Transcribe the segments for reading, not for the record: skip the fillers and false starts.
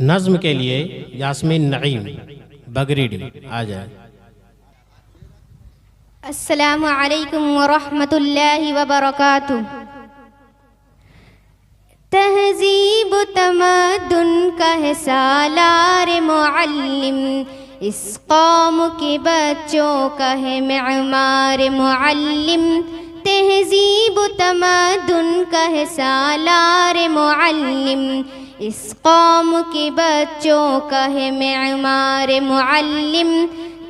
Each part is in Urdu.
نظم کے لیے یاسمین نعیم بگریڈی آ جائے۔ السلام علیکم ورحمۃ اللہ وبرکاتہ۔ تہذیب و تمدن کا ہے سالار معلم، اس قوم کے بچوں کا ہے معمار معلم۔ تہذیب و تمدن کا ہے سالار معلم، اس قوم کے بچوں کا ہے معمار معلم۔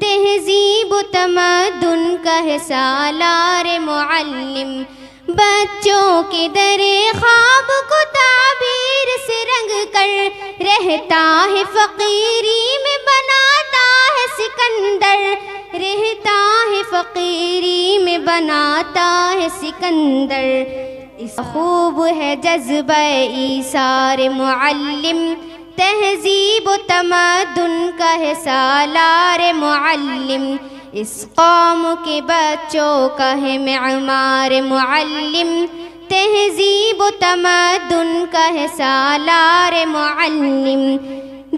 تہذیب و تمدن کا ہے سالار معلم، بچوں کے در خواب کو تعبیر سے رنگ کر رہتا ہے فقیری میں بناتا ہے سکندر، رہتا ہے فقیری میں بناتا ہے سکندر۔ اس خوب ہے جذبہ ایثار معلم، تہذیب و تمدن کا ہے سالار معلم، اس قوم کے بچوں کا ہے معمار معلم۔ تہذیب و تمدن کا ہے سالار معلم،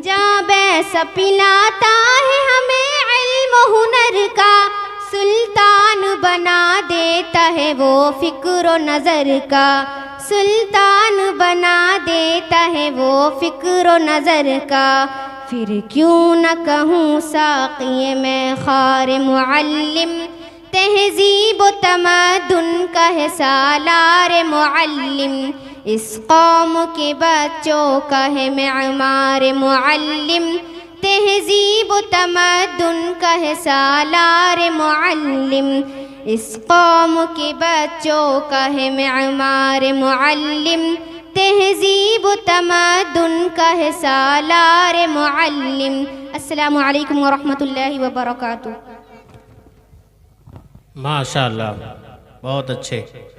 جاں بیسا پلاتا ہے ہمیں علم و ہنر کا، سلطان بنا دیتا ہے وہ فکر و نظر کا، سلطان بنا دیتا ہے وہ فکر و نظر کا۔ پھر کیوں نہ کہوں ساقی میں خار معلم، تہذیب و تمدن کا ہے سالار معلم، اس قوم کے بچوں کا ہے معمار معلم۔ تہذیب و تمدن کا ہے سالار معلم، اس قوم کے بچوں کا ہے معمار معلم۔ تہذیب و تمدن کا ہے سالار معلم۔ السلام علیکم ورحمۃ اللہ وبرکاتہ۔ ماشاءاللہ، بہت اچھے۔